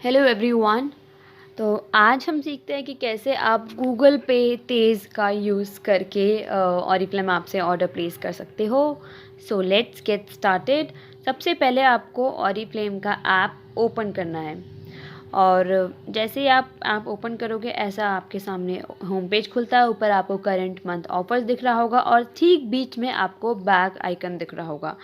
Hello everyone. तो आज हम सीखते हैं कि कैसे आप गूगल पे तेज़ का यूज़ करके ऑरिफ्लेम ऐप से ऑर्डर प्लेस कर सकते हो। So let's get started. सबसे पहले आपको ऑरिफ्लेम का ऐप ओपन करना है और जैसे ही आप ऐप ओपन करोगे ऐसा आपके सामने होम पेज खुलता है। ऊपर आपको करंट मंथ ऑफर्स दिख रहा होगा और ठीक बीच में आपको बैग आइकन दिख रहा होगा।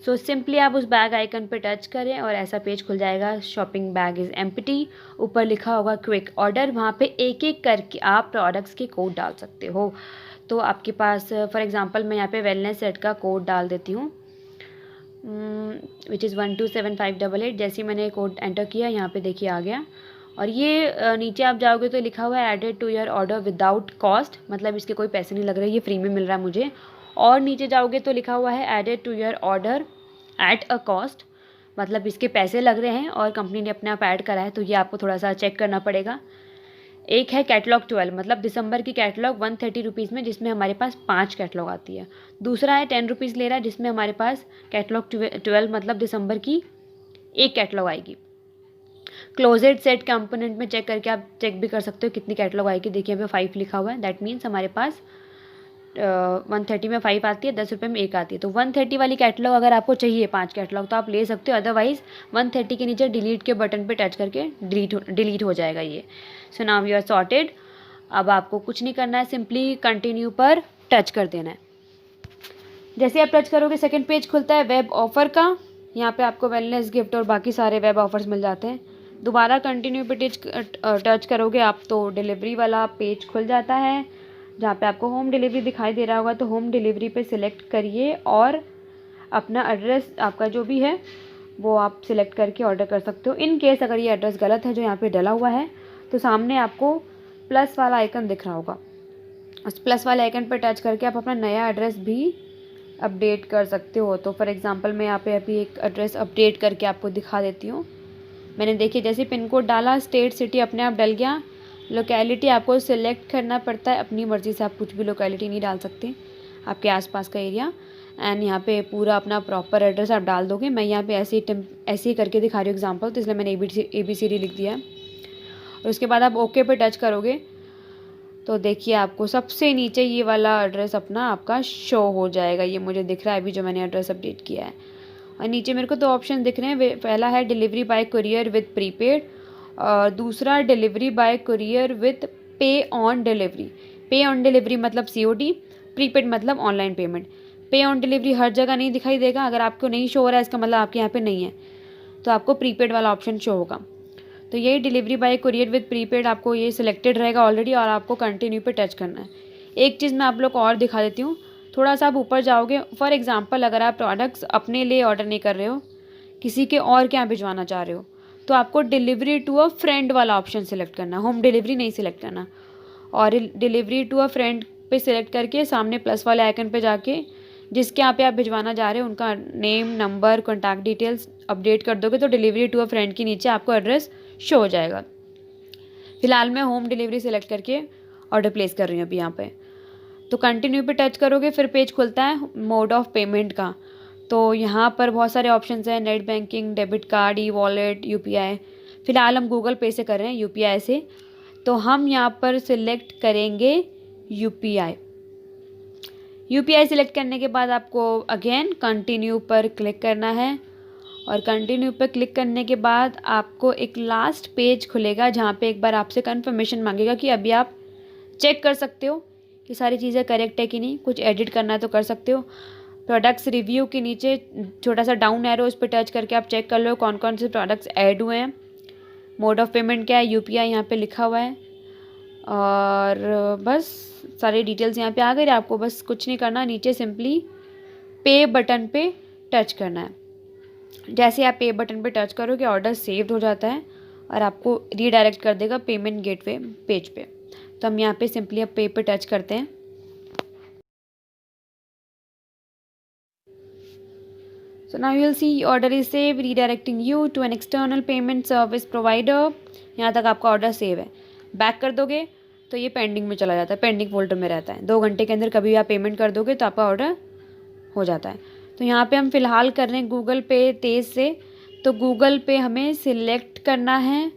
सो सिंपली आप उस बैग आइकन पर टच करें और ऐसा पेज खुल जाएगा। शॉपिंग बैग इज़ एम्प्टी, ऊपर लिखा होगा क्विक ऑर्डर। वहाँ पे एक एक करके आप प्रोडक्ट्स के कोड डाल सकते हो। तो आपके पास फॉर एग्जांपल मैं यहाँ पे वेलनेस सेट का कोड डाल देती हूँ विच इज़ 127588। जैसे ही मैंने कोड एंटर किया यहाँ पे देखिए आ गया। और ये नीचे आप जाओगे तो लिखा हुआ है added to your order without cost, मतलब इसके कोई पैसे नहीं लग रहे, ये फ्री में मिल रहा है मुझे। और नीचे जाओगे तो लिखा हुआ है added to your order at a cost, मतलब इसके पैसे लग रहे हैं और कंपनी ने अपने आप ऐड करा है, तो ये आपको थोड़ा सा चेक करना पड़ेगा। एक है कैटलॉग 12, मतलब दिसंबर की कैटलॉग 130 रुपीज़ में, जिसमें हमारे पास 5 कैटलॉग आती है। दूसरा है 10 रुपीज़ ले रहा है, जिसमें हमारे पास कैटलॉग 12 मतलब दिसंबर की एक कैटलॉग आएगी। क्लोजेड सेट कंपोनेंट में चेक करके आप चेक भी कर सकते हो कितनी कैटलॉग आएगी। देखिए यहाँ पे 5 लिखा हुआ है, दैट मीन्स हमारे पास 130 में 5 आती है, 10 रुपये में एक आती है। तो 130 वाली कैटलॉग अगर आपको चाहिए 5 कैटलॉग तो आप ले सकते हो, अदरवाइज़ 130 के नीचे डिलीट के बटन पे टच करके डिलीट हो जाएगा ये। So now you are sorted. अब आपको कुछ नहीं करना है, सिंपली कंटिन्यू पर टच कर देना है। जैसे आप टच करोगे सेकंड पेज खुलता है वेब ऑफ़र का। यहाँ पे आपको वेलनेस गिफ्ट और बाकी सारे वेब ऑफर्स मिल जाते हैं। दोबारा कंटिन्यू पे टच करोगे आप तो डिलीवरी वाला पेज खुल जाता है, जहाँ पे आपको होम डिलीवरी दिखाई दे रहा होगा। तो होम डिलीवरी पे सिलेक्ट करिए और अपना एड्रेस आपका जो भी है वो आप सिलेक्ट करके ऑर्डर कर सकते हो। इन केस अगर ये एड्रेस गलत है जो यहाँ पे डला हुआ है तो सामने आपको प्लस वाला आइकन दिख रहा होगा, उस प्लस वाले आइकन पर टच करके आप अपना नया एड्रेस भी अपडेट कर सकते हो। तो फॉर एग्जांपल मैं यहाँ पे अभी एक एड्रेस अपडेट करके आपको दिखा देती हूँ। मैंने देखिए जैसे पिन कोड डाला, स्टेट सिटी अपने आप डल गया। लोकेलिटी आपको सिलेक्ट करना पड़ता है, अपनी मर्ज़ी से आप कुछ भी लोकेलिटी नहीं डाल सकते, आपके आसपास का एरिया। एंड यहाँ पे पूरा अपना प्रॉपर एड्रेस आप डाल दोगे। मैं यहाँ पे ऐसे ही करके दिखा रही हूँ एग्जांपल, तो इसलिए मैंने ABCD लिख दिया है। और उसके बाद आप ओके पे टच करोगे तो देखिए आपको सबसे नीचे ये वाला एड्रेस अपना आपका शो हो जाएगा। ये मुझे दिख रहा है अभी जो मैंने एड्रेस अपडेट किया है। और नीचे मेरे को 2 ऑप्शन दिख रहे हैं, पहला है delivery bye courier with prepaid और दूसरा डिलीवरी बाय कुरियर विद पे ऑन डिलीवरी। पे ऑन डिलीवरी मतलब COD, प्रीपेड मतलब ऑनलाइन पेमेंट। पे ऑन डिलीवरी हर जगह नहीं दिखाई देगा, अगर आपको नहीं शो हो रहा है इसका मतलब आपके यहाँ पे नहीं है, तो आपको प्रीपेड वाला ऑप्शन शो होगा। तो यही delivery bye courier with prepaid आपको ये सिलेक्टेड रहेगा ऑलरेडी और आपको कंटिन्यू पे टच करना है। एक चीज़ मैं आप लोग को और दिखा देती हूँ, थोड़ा सा आप ऊपर जाओगे। फॉर एग्जांपल अगर आप प्रोडक्ट्स अपने लिए ऑर्डर नहीं कर रहे हो, किसी के और के यहाँ भिजवाना चाह रहे हो, तो आपको डिलीवरी टू अ फ्रेंड वाला ऑप्शन सेलेक्ट करना, होम डिलीवरी नहीं सिलेक्ट करना। और डिलीवरी टू अ फ्रेंड पे सिलेक्ट करके सामने प्लस वाले आइकन पे जाके जिसके यहाँ पे आप भिजवाना चाह रहे हो उनका name, number, contact details update कर दोगे तो डिलीवरी टू अ फ्रेंड के नीचे आपको एड्रेस शो हो जाएगा। फिलहाल मैं होम डिलीवरी सेलेक्ट करके ऑर्डर प्लेस कर रही हूँ अभी यहाँ पे। तो कंटिन्यू पे टच करोगे फिर पेज खुलता है मोड ऑफ पेमेंट का। तो यहाँ पर बहुत सारे ऑप्शंस हैं, net banking, debit card, e-wallet, UPI। फ़िलहाल हम गूगल पे से कर रहे हैं, UPI से। तो हम यहाँ पर सिलेक्ट करेंगे UPI। UPI सिलेक्ट करने के बाद आपको अगेन कंटिन्यू पर क्लिक करना है और कंटिन्यू पर क्लिक करने के बाद आपको एक लास्ट पेज खुलेगा जहाँ पे एक बार आपसे कंफर्मेशन मांगेगा कि अभी आप चेक कर सकते हो कि सारी चीज़ें करेक्ट है कि नहीं, कुछ एडिट करना है तो कर सकते हो। प्रोडक्ट्स रिव्यू के नीचे छोटा सा डाउन एरो, उस पर टच करके आप चेक कर लो कौन कौन से प्रोडक्ट्स ऐड हुए हैं। मोड ऑफ़ पेमेंट क्या है, UPI यहाँ पे लिखा हुआ है। और बस सारी डिटेल्स यहाँ पे आ गई। आपको बस कुछ नहीं करना, नीचे सिंपली पे बटन पे टच करना है। जैसे आप पे बटन पे टच करोगे ऑर्डर सेव्ड हो जाता है और आपको रीडायरेक्ट कर देगा पेमेंट गेटवे पेज पे। तो हम यहाँ पे सिंपली अब पे पे टच करते हैं। So now you will see order is save, redirecting you to an external payment service provider. यहाँ तक आपका ऑर्डर सेव है। बैक कर दोगे तो ये पेंडिंग में चला जाता है, पेंडिंग फोल्डर में रहता है। 2 घंटे के अंदर कभी आप पेमेंट कर दोगे तो आपका ऑर्डर हो जाता है। तो यहाँ पे हम फ़िलहाल कर रहे हैं गूगल पे तेज़ से। तो गूगल पे हमें सिलेक्ट करना है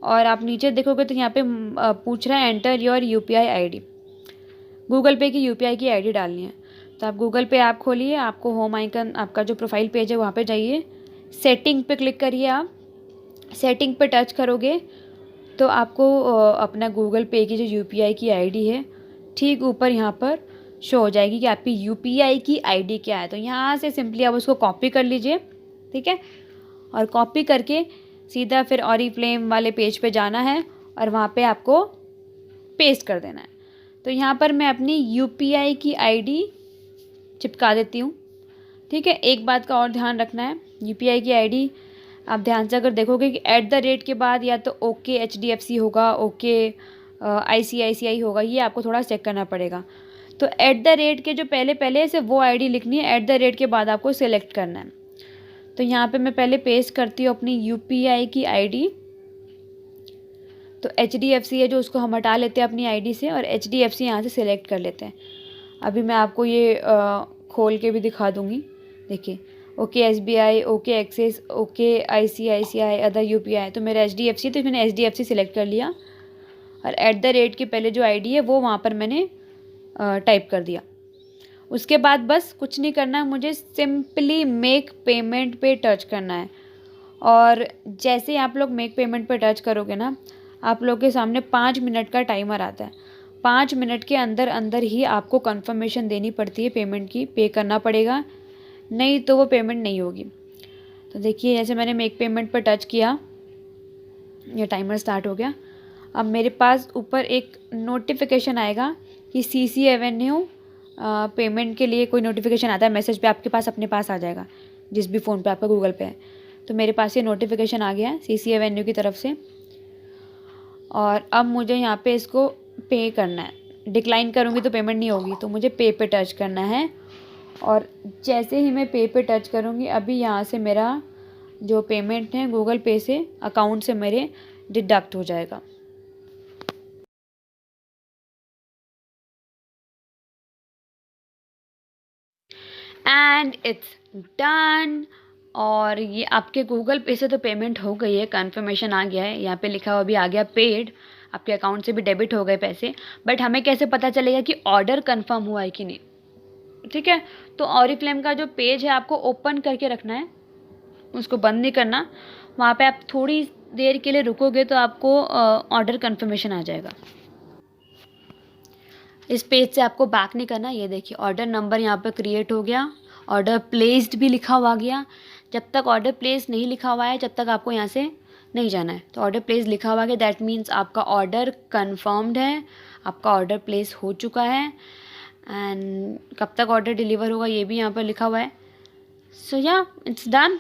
और आप नीचे देखोगे तो यहाँ पे पूछ रहा है enter your UPI ID. Google पे की यूपीआई की आईडी डालनी है। तो आप गूगल पे ऐप खोलिए, आपको होम आइकन, आपका जो प्रोफाइल पेज है वहाँ पे जाइए, सेटिंग पे क्लिक करिए। आप सेटिंग पे टच करोगे तो आपको अपना गूगल पे की जो यूपीआई की आईडी है ठीक ऊपर यहाँ पर शो हो जाएगी कि आपकी यूपीआई की आईडी क्या है। तो यहाँ से सिंपली आप उसको कॉपी कर लीजिए, ठीक है। और कॉपी करके सीधा फिर ऑरीफ्लेम वाले पेज पे जाना है और वहाँ पे आपको पेस्ट कर देना है। तो यहाँ पर मैं अपनी यूपीआई की आईडी चिपका देती हूँ, ठीक है। एक बात का और ध्यान रखना है, यूपीआई की आईडी आप ध्यान से अगर देखोगे कि @ के बाद या तो ओके HDFC होगा, ओके ICICI होगा, ये आपको थोड़ा चेक करना पड़ेगा। तो @ के जो पहले से वो आईडी लिखनी है, @ के बाद आपको सिलेक्ट करना है। तो यहाँ पे मैं पहले पेस्ट करती हूँ अपनी यूपीआई की आईडी। तो HDFC है जो, उसको हम हटा लेते हैं अपनी आईडी से और HDFC यहाँ से सिलेक्ट कर लेते हैं। अभी मैं आपको ये खोल के भी दिखा दूँगी, देखिए okay SBI, okay axis, okay ICICI, other UPI। तो मेरा HDFC, तो मैंने HDFC सिलेक्ट कर लिया और @ के पहले जो आईडी है वो वहाँ पर मैंने टाइप कर दिया। उसके बाद बस कुछ नहीं करना है, मुझे सिंपली मेक पेमेंट पे टच करना है। और जैसे आप लोग मेक पेमेंट पे टच करोगे ना, आप लोग के सामने 5 मिनट का टाइमर आता है। 5 मिनट के अंदर अंदर ही आपको कंफर्मेशन देनी पड़ती है पेमेंट की, पे करना पड़ेगा, नहीं तो वो पेमेंट नहीं होगी। तो देखिए जैसे मैंने मेक पेमेंट पर टच किया, ये टाइमर स्टार्ट हो गया। अब मेरे पास ऊपर एक नोटिफिकेशन आएगा कि CC एवेन्यू पेमेंट के लिए कोई नोटिफिकेशन आता है मैसेज पे, आपके पास अपने पास आ जाएगा जिस भी फ़ोन पे आपका गूगल पे है। तो मेरे पास ये नोटिफिकेशन आ गया है CC एवेन्यू की तरफ से। और अब मुझे यहाँ पे इसको पे करना है, डिक्लाइन करूँगी तो पेमेंट नहीं होगी, तो मुझे पे पे टच करना है। और जैसे ही मैं पे पे टच करूँगी, अभी यहाँ से मेरा जो पेमेंट है गूगल पे से, अकाउंट से मेरे डिडक्ट हो जाएगा। And it's done. और ये आपके गूगल पे से तो पेमेंट हो गई है, कन्फर्मेशन आ गया है, यहाँ पे लिखा हुआ भी आ गया पेड, आपके अकाउंट से भी डेबिट हो गए पैसे। बट हमें कैसे पता चलेगा कि ऑर्डर कंफर्म हुआ है कि नहीं, ठीक है। तो ऑरीफ्लेम का जो पेज है आपको ओपन करके रखना है, उसको बंद नहीं करना। वहाँ पे आप थोड़ी देर के लिए रुकोगे तो आपको ऑर्डर कंफर्मेशन आ जाएगा। इस पेज से आपको बैक नहीं करना। ये देखिए ऑर्डर नंबर यहाँ पर क्रिएट हो गया, ऑर्डर प्लेस्ड भी लिखा हुआ गया। जब तक ऑर्डर प्लेस नहीं लिखा हुआ है जब तक आपको यहाँ से नहीं जाना है। तो ऑर्डर प्लेस लिखा हुआ है, दैट मीन्स आपका ऑर्डर कंफर्म्ड है, आपका ऑर्डर प्लेस हो चुका है। एंड कब तक ऑर्डर डिलीवर होगा ये भी यहाँ पर लिखा हुआ है। सो या इट्स डन।